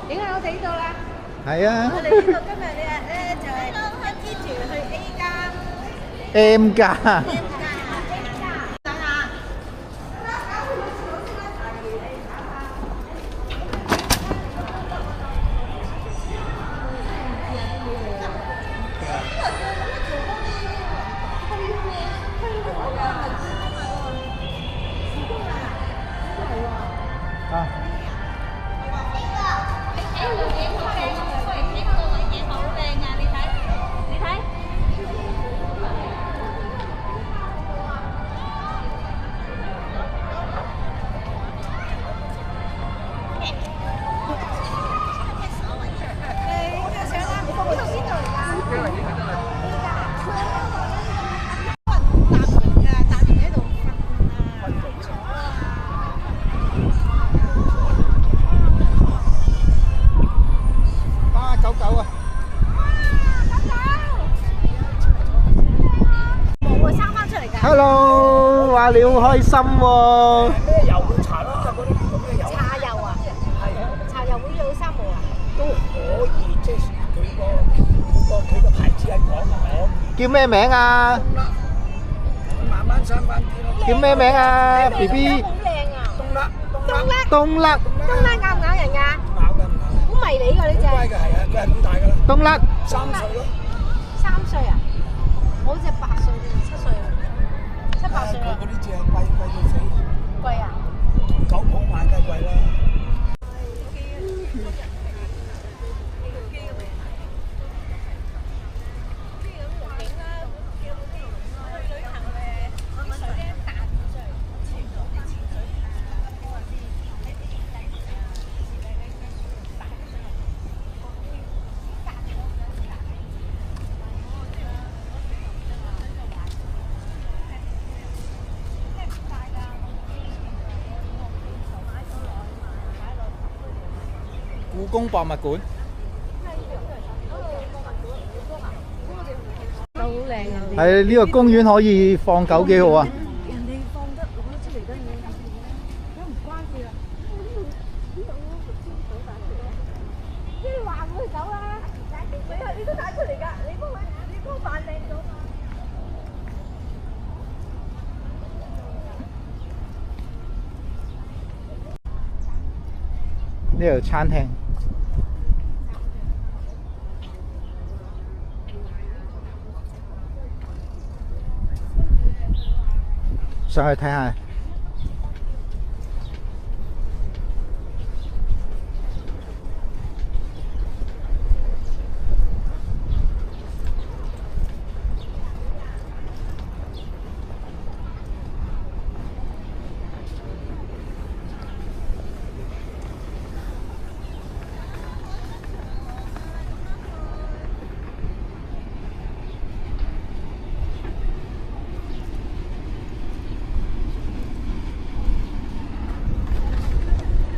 影響我哋呢度啦。係啊我哋呢度今日咧就係一支團去 A 加。 ，M 加。等下。啊！啊，狗狗啊！冇啊，生翻出嚟㗎。 Hello，話你好開心喎。咩油會搽咯？就嗰啲咁嘅油茶油啊？係茶油會有生毛啊？都可以，即係佢個牌子係講可以。叫咩名啊？慢慢生翻啲咯。叫咩名啊？B 好 B。靚啊！冬甩，冬甩，冬甩。冬甩咬唔咬人㗎？咬㗎唔咬。好迷你㗎呢只。乖嘅係啊，佢係咁大㗎啦。冬甩。 3歲咯。 3歲啊？我好似8歲定7歲啊？7、8歲啊？佢嗰啲隻貴到死。貴啊？狗鋪買梗係貴啦。故宮博物館。好靚啊！係呢個公園可以放狗幾好啊！人哋放得攞得出嚟得嘢，都唔關事啦。即係話會走啦，你都帶出嚟㗎，你幫扮靚咗嘛？呢度餐廳。上去睇下。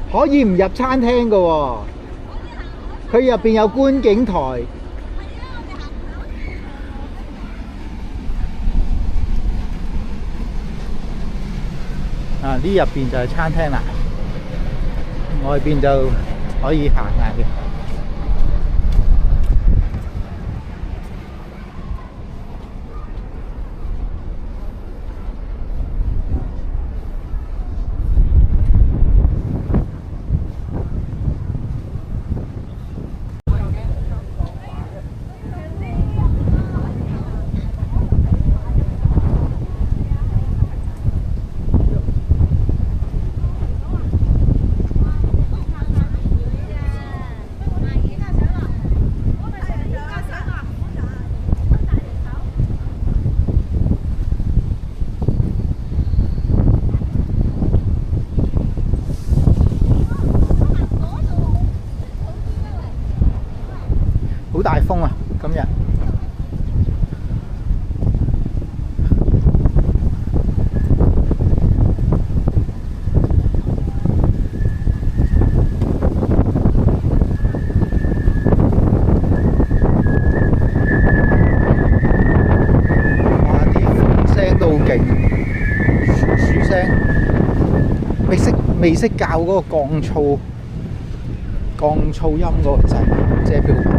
可以唔入餐廳㗎喎，佢入邊有觀景台。啊！呢入邊就係餐廳啦，外邊就可以行下嘅。好大風啊！今日哇！啲風聲都好勁，噓噓聲，未識教嗰個降噪。降噪音嗰個掣，借票版。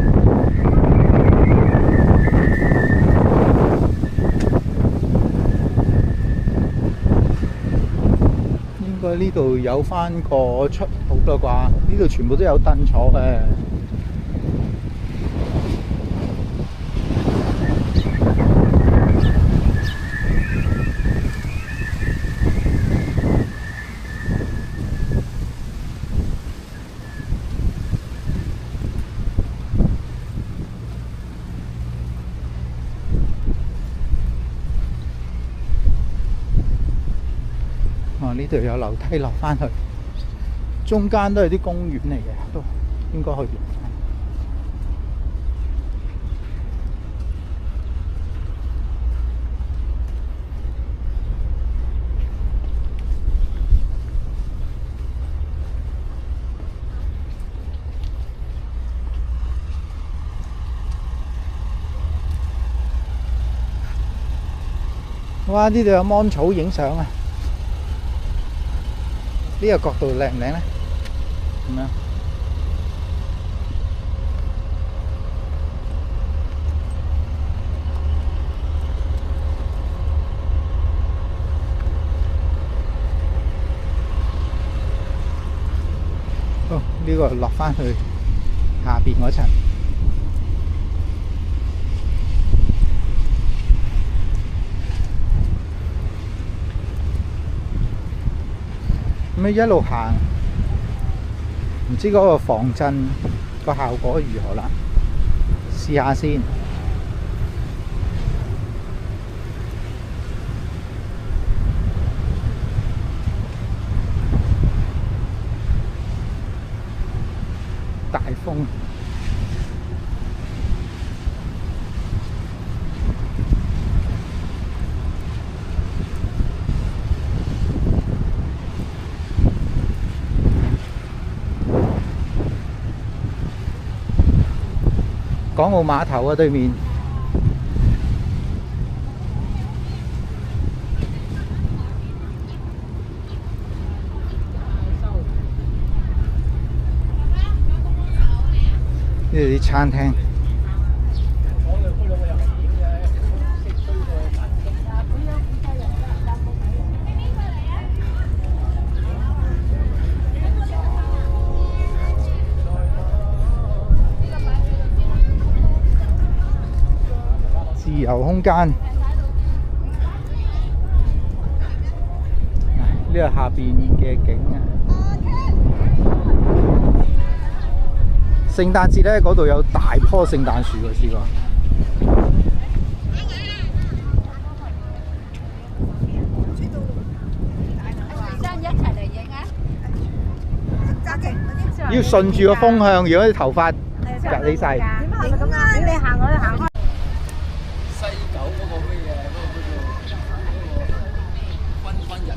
應該呢度有翻個出口啦啩？呢度全部都有凳坐嘅。呢度有樓梯落翻去，中間都係啲公園嚟嘅，都應該可以落翻。哇！呢度有芒草影相啊！呢個角度靚唔靚咧？咁樣。哦，呢個落翻去下邊嗰層。咁一路行，唔知嗰個防震個效果如何啦？試下先。大風。港澳碼頭啊，對面。呢度啲餐廳。自由空間，呢個下邊嘅景啊！聖誕節咧，嗰度有大棵聖誕樹喎，試過。要順住個風向，如果啲頭髮夾你晒。你行我行開。西九嗰個乜嘢？嗰個繽紛日啊！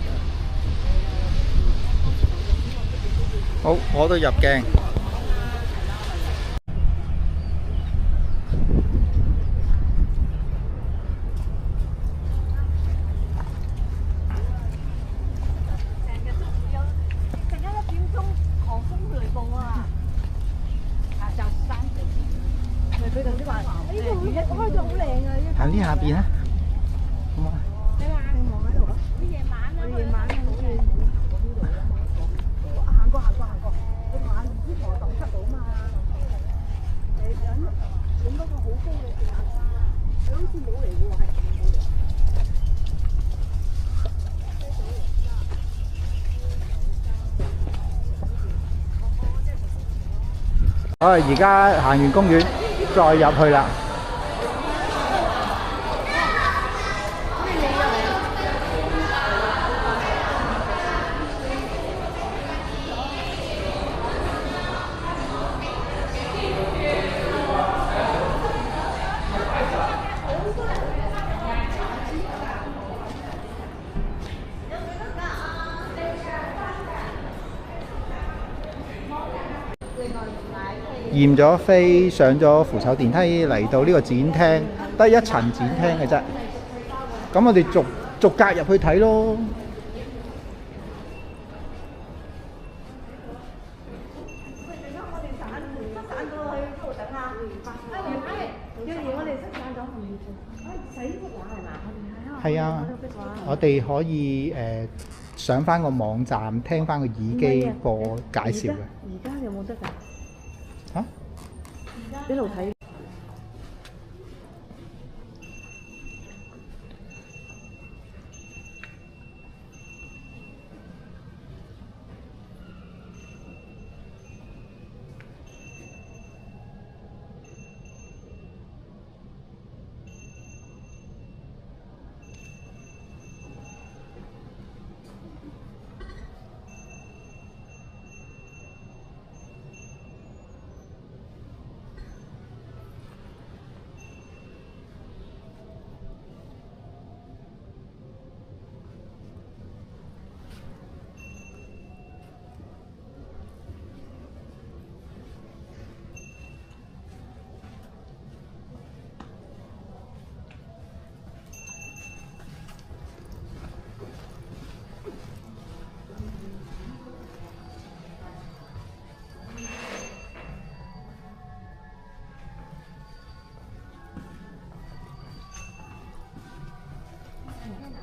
好，我都入鏡。行呢下邊啊，好嘛？你望喺度啊！你夜晚啊，夜晚好遠。行過，你行下啲河蕩出到嘛？影嗰個好高嘅樹啊！你好似冇嚟喎，係冇嚟。好，而家行完公園，再入去啦。驗咗飛，上咗扶手電梯嚟到呢個展廳，得一層展廳嘅啫。咁我哋逐格入去睇咯。係啊，我哋可以上翻個網站聽翻個耳機個介紹嘅。而家有冇得㗎？嚇？一路睇。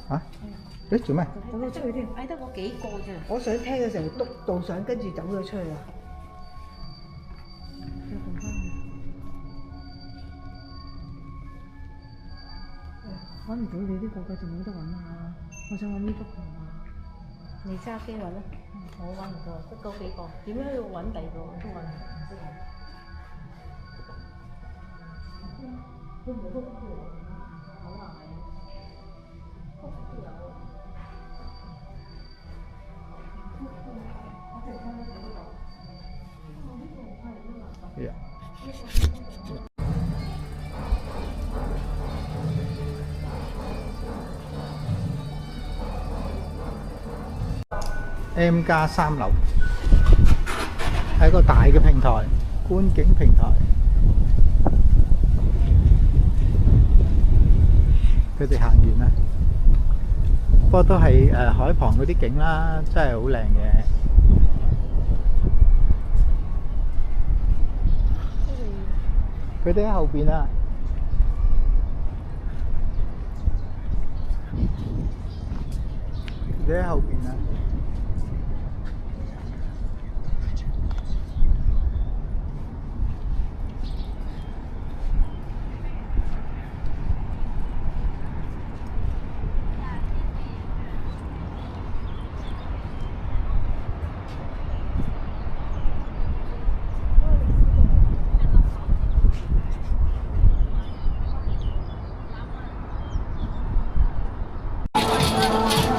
嚇？誒做咩？走咗出去添，嗌得我幾個啫。我想聽嘅時候篤導上，跟住走咗出去啊！揾唔到你呢個，繼續冇得揾啊！我想揾呢幅圖啊！你揸機揾啦，我揾唔到，得嗰幾個。點樣要揾第二個都揾唔識揾。會唔會都好難啊？係啊。M+3樓係一個大嘅平台，觀景平台。佢哋行完啦，不過都係海旁嗰啲景啦，真係好靚嘅。佢哋喺後邊啊！佢哋喺後邊啊！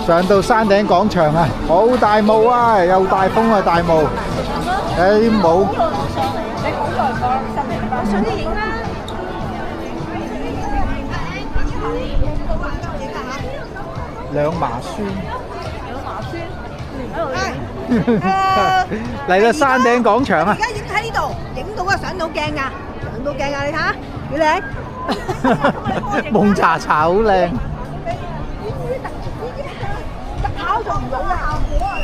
上到山頂廣場啊，好大霧啊，又大風啊，大霧。睇啲霧。上啲影啦！兩麻酸。喺度嚟到山頂廣場啊！而家影喺呢度，影到啊，上到鏡啊，上到鏡啊，你睇下，幾靚！蒙查查好靚。考做唔到嘅效果啊！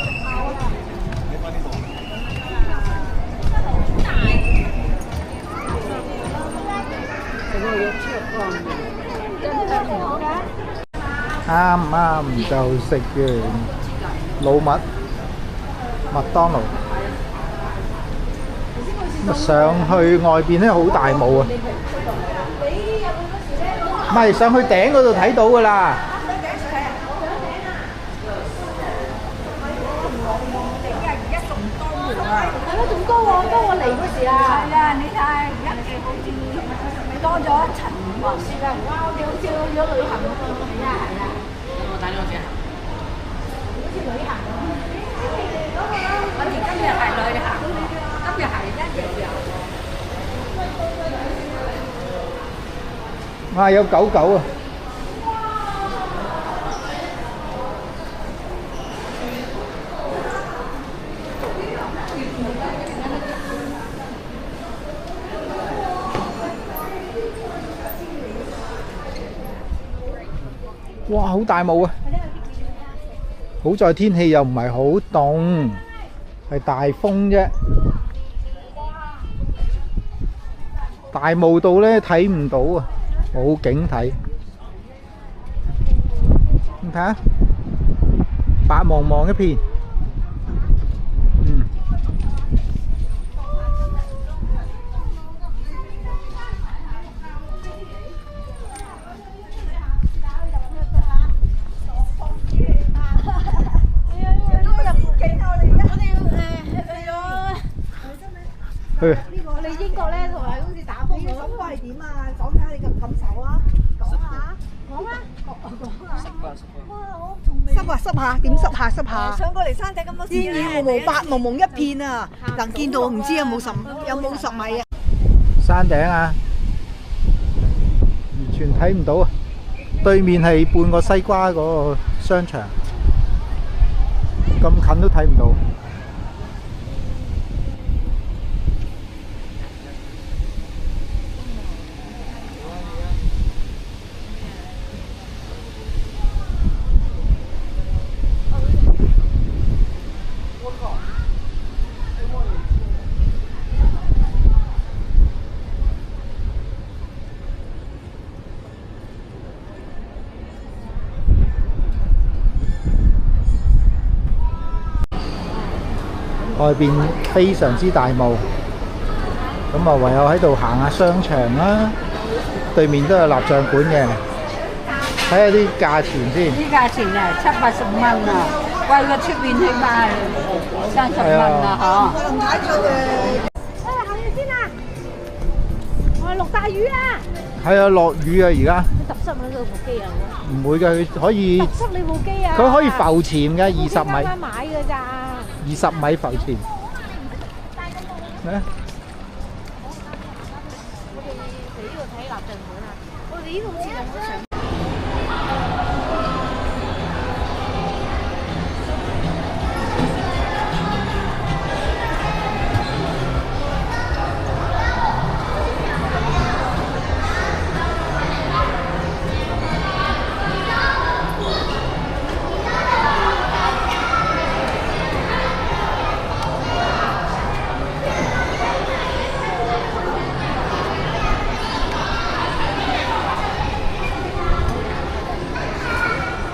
啱啱就食完老麥麥當勞，咁上去外邊咧好大霧啊！唔係上去頂嗰度睇到㗎啦。係咯，仲高喎，高我嚟嗰時啊！係啊，你睇而家好似多咗一層滑雪啊！哇，好似去咗旅行咁啊！係啊係啊！我打咗我先。好似旅行咁。我哋今日係旅行，今日係一日遊。啊，有狗狗啊！哇，好大霧啊！好在天氣又唔係好凍，係大風啫。大霧到咧睇唔到啊，冇景睇。睇下，白茫茫一片。去。我哋英國咧同埋好似打風咁，感覺係點啊？講下你嘅感受啊！講下，講啊，講啊！濕下，點濕下？上過嚟山頂咁多次，煙雨霧霧，白蒙蒙一片啊！能見到唔知有冇10米啊？山頂啊，完全睇唔到啊！對面係半個西瓜嗰個商場，咁近都睇唔到。外邊非常之大霧，咁啊唯有喺度行下商場啦。對面都有蠟像館嘅，睇下啲價錢先。啲價錢啊，70-80蚊啊，貴過出邊起碼30蚊啊，嗬。林太佢哋，行住先啊！我落大雨啦！係啊，落雨啊而家。揼濕咗部機啊！唔會㗎，佢可以。揼濕你部機啊！佢可以浮潛嘅20米。啱啱買㗎咋？20米浮潛。咩？我哋呢度睇蠟像館啊！我哋呢度好似有冇上？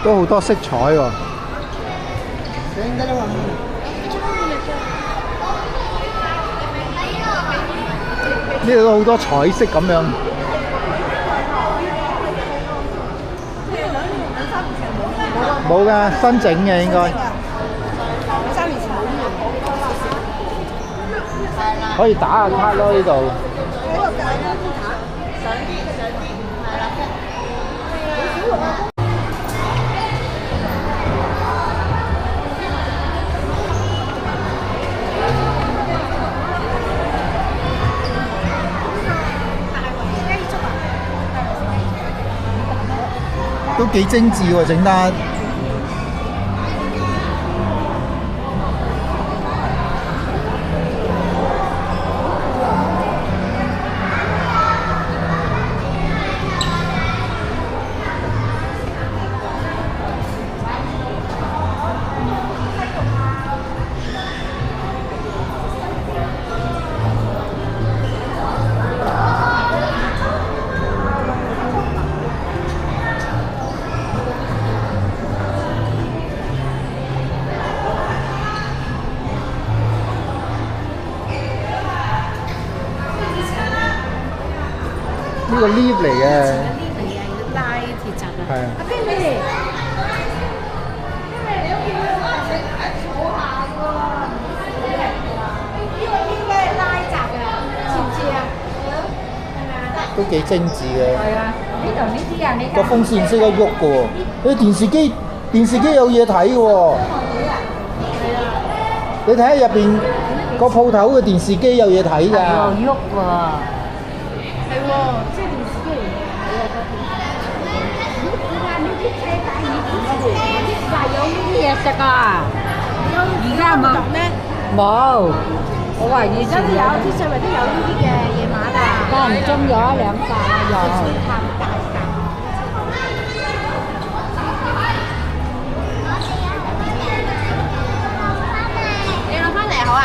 都好多色彩喎。呢度都好多彩色咁樣。冇㗎，新整嘅應該。3年前冇呢樣。可以打下卡咯呢度。都幾精緻喎，整得。呢個 lift 嚟嘅，拉鐵閘啊！係啊。阿邊你哋？因為你屋企坐下喎，呢個應該係拉閘㗎，知唔知啊？係咪啊？都幾精緻嘅。係啊，呢度呢啲啊，你個風扇識得喐嘅喎，啲電視機有嘢睇嘅喎。你睇下入邊個鋪頭嘅電視機有嘢睇㗎。喐喎。係喎，即係電視機嚟嘅。呢啲車仔以前話有呢啲嘢食啊，而家冇咩？冇，我話以前有啲細圍都有呢啲嘅夜晚啊。間唔中有1-2塊有。你攞翻嚟好啊？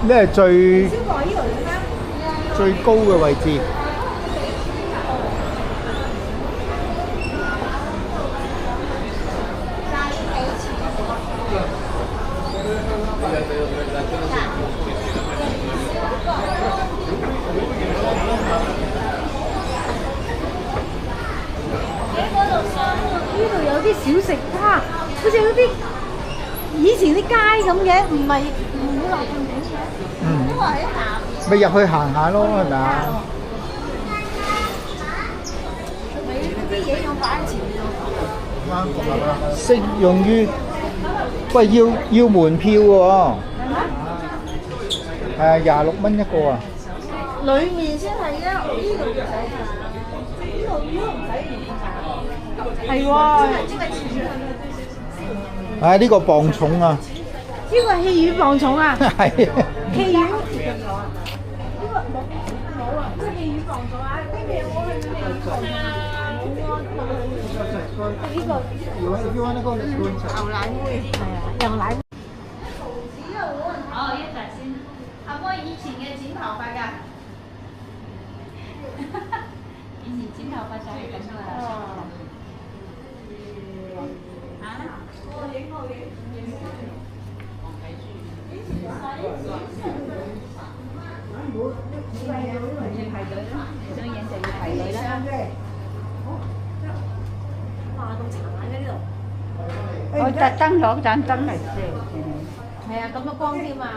呢係最小過呢度點啊？最高嘅位置。呢度有啲小食，哇！好似嗰啲以前啲街咁嘅，唔會落咁景嘅，都係行。咪入去行下咯，係咪啊？你啲嘢要擺喺前面。適用於，喂，要門票嘅喎。係啊，26蚊一個啊。裡面先係啊，呢度唔使㗎，呢度唔使錢㗎。係喎。啊！呢個磅重啊！呢個戲院磅重啊！係啊。戲院。呢個冇啊！呢個戲院磅重啊！呢邊我係呢個冇啊！牛奶妹係啊，牛奶。哦，一陣先。阿妹以前嘅剪頭髮㗎，以前剪頭髮就係咁㗎啦。我特登攞盞燈嚟射。係啊，咁多光添嘛。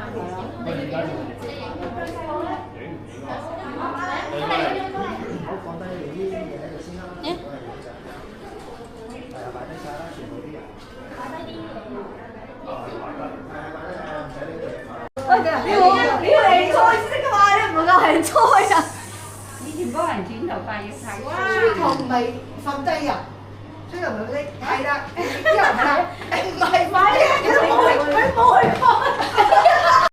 你嚟菜式㗎嘛？你唔能夠係菜啊！以前幫人剪頭髮要睇。吹頭咪瞓低啊！吹頭咪嗰啲係啦，之後係啦，唔係快啲，佢冇去過。